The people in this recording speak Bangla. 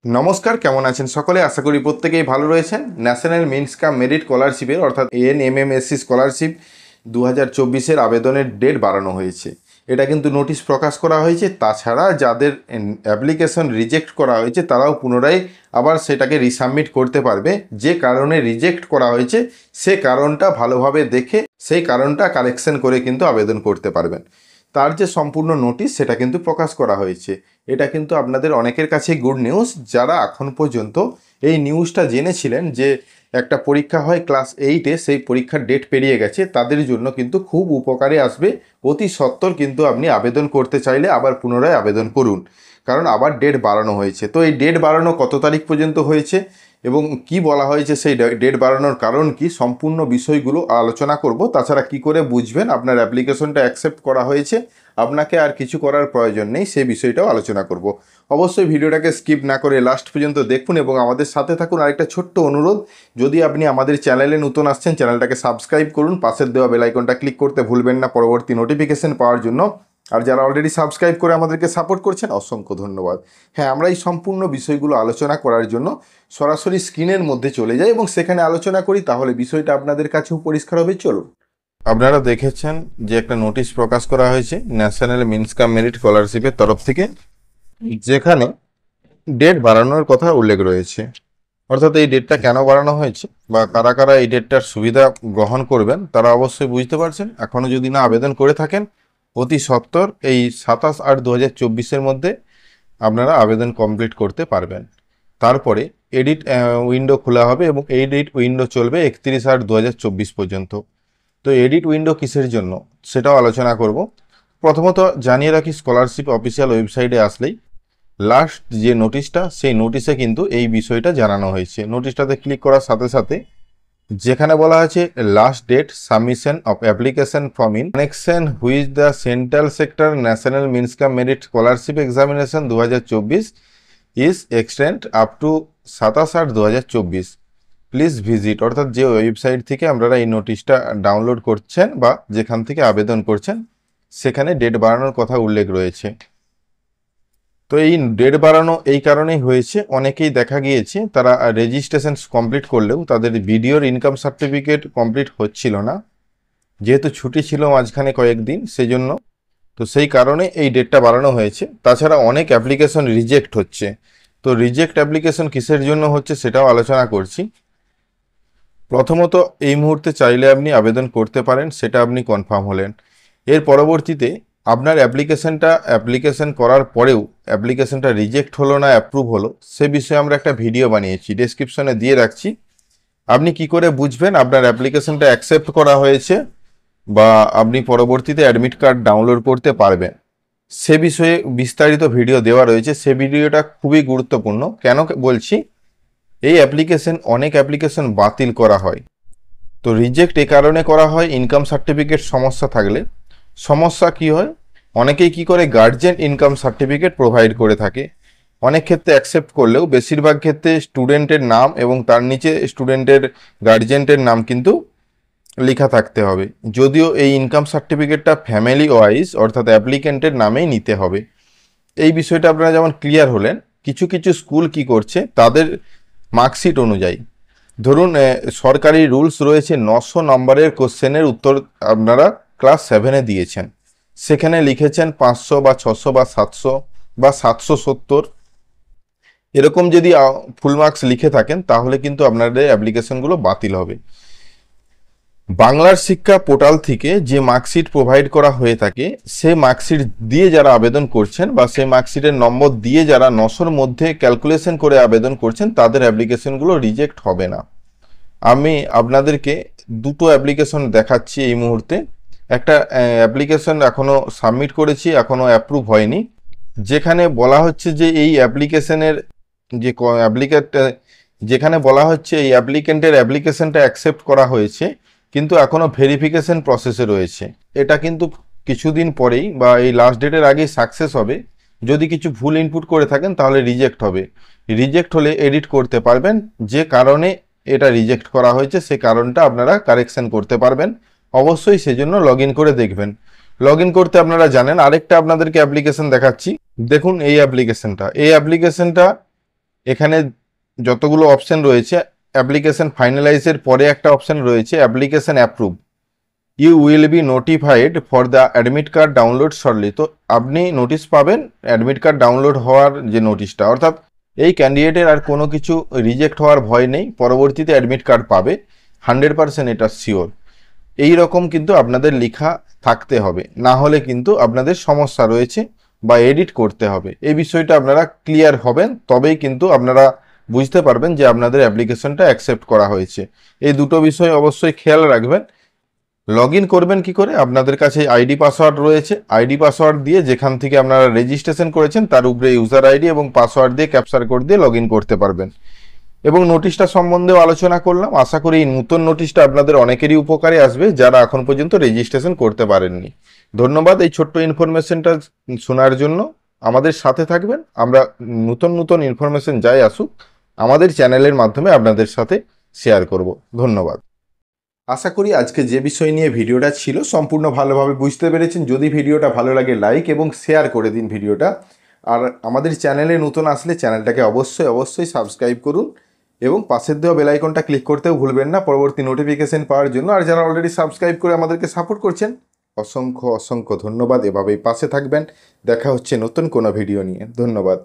নমস্কার, কেমন আছেন সকলে? আশা করি প্রত্যেকেই ভালো রয়েছেন। ন্যাশনাল মিন্স কাম মেরিট স্কলারশিপের অর্থাৎ এনএমএমএসসি স্কলারশিপ 2024-এর আবেদনের ডেট বাড়ানো হয়েছে। এটা কিন্তু নোটিশ প্রকাশ করা হয়েছে। তাছাড়া যাদের অ্যাপ্লিকেশন রিজেক্ট করা হয়েছে তারাও পুনরায় আবার সেটাকে রিসাবমিট করতে পারবে। যে কারণে রিজেক্ট করা হয়েছে সে কারণটা ভালোভাবে দেখে সেই কারণটা কারেকশন করে কিন্তু আবেদন করতে পারবেন। তার যে সম্পূর্ণ নোটিশ সেটা কিন্তু প্রকাশ করা হয়েছে। এটা কিন্তু আপনাদের অনেকের কাছেই গুড নিউজ। যারা এখন পর্যন্ত এই নিউজটা জেনেছিলেন যে একটা পরীক্ষা হয় ক্লাস 8-এ, সেই পরীক্ষার ডেট পেরিয়ে গেছে, তাদের জন্য কিন্তু খুব উপকারে আসবে। অতি সত্বর কিন্তু আপনি আবেদন করতে চাইলে আবার পুনরায় আবেদন করুন, কারণ আবার ডেট বাড়ানো হয়েছে। তো এই ডেট বাড়ানো কত তারিখ পর্যন্ত হয়েছে এবং কি বলা হয়েছে, সেই ডেট বাড়ানোর কারণ কি, সম্পূর্ণ বিষয়গুলো আলোচনা করব। তাছাড়া কি করে বুঝবেন আপনার অ্যাপ্লিকেশনটা অ্যাকসেপ্ট করা হয়েছে, আপনাকে আর কিছু করার প্রয়োজন নেই, সেই বিষয়টাও আলোচনা করব। অবশ্যই ভিডিওটাকে স্কিপ না করে লাস্ট পর্যন্ত দেখুন এবং আমাদের সাথে থাকুন। আরেকটা ছোট্ট অনুরোধ, যদি আপনি আমাদের চ্যানেলে নতুন আসছেন, চ্যানেলটাকে সাবস্ক্রাইব করুন, পাশের দেওয়া বেল আইকনটা ক্লিক করতে ভুলবেন না পরবর্তী নোটিফিকেশন পাওয়ার জন্য। আর যারা অলরেডি সাবস্ক্রাইব করে আমাদেরকে সাপোর্ট করছেন, অসংখ্য ধন্যবাদ। হ্যাঁ, আমরা এই সম্পূর্ণ বিষয়গুলো আলোচনা করার জন্য সরাসরি স্ক্রিনের মধ্যে চলে যাই এবং সেখানে আলোচনা করি, তাহলে বিষয়টা আপনাদের কাছেও পরিষ্কার হবে। চলুন। আপনারা দেখেছেন যে একটা নোটিশ প্রকাশ করা হয়েছে ন্যাশনাল মিন্স কাম মেরিট স্কলারশিপের তরফ থেকে, যেখানে ডেট বাড়ানোর কথা উল্লেখ রয়েছে। অর্থাৎ এই ডেটটা কেন বাড়ানো হয়েছে বা কারা কারা এই ডেটটার সুবিধা গ্রহণ করবেন তারা অবশ্যই বুঝতে পারছেন। এখনও যদি না আবেদন করে থাকেন, অতি সত্বর এই 27/8/2024-এর মধ্যে আপনারা আবেদন কমপ্লিট করতে পারবেন। তারপরে এডিট উইন্ডো খোলা হবে এবং এডিট উইন্ডো চলবে 31/8/2024 পর্যন্ত। তো এডিট উইন্ডো কিসের জন্য সেটাও আলোচনা করব। প্রথমত জানিয়ে রাখি, স্কলারশিপ অফিসিয়াল ওয়েবসাইটে আসলেই লাস্ট যে নোটিশটা, সেই নোটিশে কিন্তু এই বিষয়টা জানানো হয়েছে। নোটিশটাতে ক্লিক করার সাথে সাথে যেখানে বলা আছে last date submission of application from in connection which the central sector national means cum merit scholarship examination 2024 is extend up to 27/8/2024 please visit. অর্থাৎ যে ওয়েবসাইট থেকে আপনারা এই নোটিশটা ডাউনলোড করছেন বা যেখান থেকে আবেদন করছেন, সেখানে ডেট বাড়ানোর কথা উল্লেখ রয়েছে। তো এই ডেট বাড়ানো এই কারণেই হয়েছে, অনেকেই দেখা গিয়েছে তারা রেজিস্ট্রেশন কমপ্লিট করলেও তাদের ভিডিওর ইনকাম সার্টিফিকেট কমপ্লিট হচ্ছিল না, যেহেতু ছুটি ছিল মাঝখানে কয়েকদিন, সেজন্য। তো সেই কারণে এই ডেটটা বাড়ানো হয়েছে। তাছাড়া অনেক অ্যাপ্লিকেশন রিজেক্ট হচ্ছে। তো রিজেক্ট অ্যাপ্লিকেশন কিসের জন্য হচ্ছে সেটাও আলোচনা করছি। প্রথমত, এই মুহূর্তে চাইলে আপনি আবেদন করতে পারেন, সেটা আপনি কনফার্ম হলেন। এর পরবর্তীতে আপনার অ্যাপ্লিকেশন করার পরেও অ্যাপ্লিকেশনটা রিজেক্ট হলো না অ্যাপ্রুভ হলো, সে বিষয়ে আমরা একটা ভিডিও বানিয়েছি, ডেসক্রিপশনে দিয়ে রাখছি। আপনি কি করে বুঝবেন আপনার অ্যাপ্লিকেশনটা অ্যাকসেপ্ট করা হয়েছে বা আপনি পরবর্তীতে অ্যাডমিট কার্ড ডাউনলোড করতে পারবেন, সে বিষয়ে বিস্তারিত ভিডিও দেওয়া রয়েছে। সে ভিডিওটা খুবই গুরুত্বপূর্ণ। কেন বলছি, এই অনেক অ্যাপ্লিকেশন বাতিল করা হয়। তো রিজেক্ট এ কারণে করা হয়, ইনকাম সার্টিফিকেট সমস্যা থাকলে। সমস্যা কি হয়, অনেকেই কি করে গার্জেন ইনকাম সার্টিফিকেট প্রোভাইড করে থাকে। অনেক ক্ষেত্রে অ্যাকসেপ্ট করলেও বেশিরভাগ ক্ষেত্রে স্টুডেন্টের নাম এবং তার নিচে স্টুডেন্টের গার্জেন্টের নাম কিন্তু লেখা থাকতে হবে, যদিও এই ইনকাম সার্টিফিকেটটা ফ্যামিলি ওয়াইজ অর্থাৎ অ্যাপ্লিকেন্টের নামেই নিতে হবে। এই বিষয়টা আপনারা যেমন ক্লিয়ার হলেন। কিছু কিছু স্কুল কি করছে, তাদের মার্কশিট অনুযায়ী, ধরুন সরকারি রুলস রয়েছে 900 নম্বরের কোশ্চেনের উত্তর আপনারা ক্লাস 7-এ দিয়েছেন, সেখানে লিখেছেন 500 বা 600 বা 700 বা 770, এরকম যদি ফুল মার্কস লিখে থাকেন তাহলে কিন্তু আপনাদের অ্যাপ্লিকেশনগুলো বাতিল হবে। বাংলার শিক্ষা পোর্টাল থেকে যে মার্কশিট প্রোভাইড করা হয়ে থাকে, সে মার্কশিট দিয়ে যারা আবেদন করছেন বা সেই মার্কশিটের নম্বর দিয়ে যারা 900-র মধ্যে ক্যালকুলেশন করে আবেদন করছেন, তাদের অ্যাপ্লিকেশনগুলো রিজেক্ট হবে না। আমি আপনাদেরকে দুটো অ্যাপ্লিকেশন দেখাচ্ছি এই মুহূর্তে। একটা অ্যাপ্লিকেশন এখনও সাবমিট করেছি, এখনও অ্যাপ্রুভ হয়নি, যেখানে বলা হচ্ছে যে এই অ্যাপ্লিকেশনের যে যেখানে বলা হচ্ছে এই অ্যাপ্লিকেন্টের অ্যাপ্লিকেশনটা অ্যাকসেপ্ট করা হয়েছে, কিন্তু এখনও ভেরিফিকেশন প্রসেসে রয়েছে। এটা কিন্তু কিছুদিন পরেই বা এই লাস্ট ডেটের আগেই সাকসেস হবে। যদি কিছু ভুল ইনপুট করে থাকেন তাহলে রিজেক্ট হবে। রিজেক্ট হলে এডিট করতে পারবেন, যে কারণে এটা রিজেক্ট করা হয়েছে সে কারণটা আপনারা কারেকশন করতে পারবেন। অবশ্যই সেজন্য লগ ইন করে দেখবেন। লগ ইন করতে আপনারা জানেন। আরেকটা আপনাদেরকে অ্যাপ্লিকেশন দেখাচ্ছি, দেখুন এই অ্যাপ্লিকেশনটা এখানে যতগুলো অপশন রয়েছে, অ্যাপ্লিকেশন ফাইনালাইজের পরে একটা অপশন রয়েছে application approve, you will be notified for the admit card download shortly. তো আপনি নোটিশ পাবেন অ্যাডমিট কার্ড ডাউনলোড হওয়ার যে নোটিশটা, অর্থাৎ এই ক্যান্ডিডেটের আর কোনো কিছু রিজেক্ট হওয়ার ভয় নেই, পরবর্তীতে অ্যাডমিট কার্ড পাবে 100% এটা শিওর। এই রকম কিন্তু আপনাদের লেখা থাকতে হবে, না হলে কিন্তু আপনাদের সমস্যা রয়েছে বা এডিট করতে হবে। এই বিষয়টা আপনারা ক্লিয়ার হবেন, তবেই কিন্তু আপনারা বুঝতে পারবেন যে আপনাদের অ্যাপ্লিকেশনটা অ্যাকসেপ্ট করা হয়েছে। এই দুটো বিষয় অবশ্যই খেয়াল রাখবেন। লগ ইন করবেন কি করে? আপনাদের কাছে আইডি পাসওয়ার্ড রয়েছে, আইডি পাসওয়ার্ড দিয়ে যেখান থেকে আপনারা রেজিস্ট্রেশন করেছেন তার উপরে ইউজার আইডি এবং পাসওয়ার্ড দিয়ে ক্যাপচার কোড দিয়ে লগ ইন করতে পারবেন। এবং নোটিশটা সম্বন্ধেও আলোচনা করলাম। আশা করি এই নতুন নোটিশটা আপনাদের অনেকেরই উপকারে আসবে যারা এখন পর্যন্ত রেজিস্ট্রেশন করতে পারেননি। ধন্যবাদ এই ছোট্ট ইনফরমেশনটা শোনার জন্য। আমাদের সাথে থাকবেন, আমরা নতুন নতুন ইনফরমেশন যাই আসুক আমাদের চ্যানেলের মাধ্যমে আপনাদের সাথে শেয়ার করব। ধন্যবাদ। আশা করি আজকে যে বিষয় নিয়ে ভিডিওটা ছিল সম্পূর্ণ ভালোভাবে বুঝতে পেরেছেন। যদি ভিডিওটা ভালো লাগে লাইক এবং শেয়ার করে দিন ভিডিওটা। আর আমাদের চ্যানেলে নতুন আসলে চ্যানেলটাকে অবশ্যই সাবস্ক্রাইব করুন এবং পাশের দেওয়া বেল আইকনটা ক্লিক করতেও ভুলবেন না পরবর্তী নোটিফিকেশন পাওয়ার জন্য। আর যারা অলরেডি সাবস্ক্রাইব করে আমাদেরকে সাপোর্ট করছেন অসংখ্য ধন্যবাদ। এভাবেই পাশে থাকবেন। দেখা হচ্ছে নতুন কোনো ভিডিও নিয়ে। ধন্যবাদ।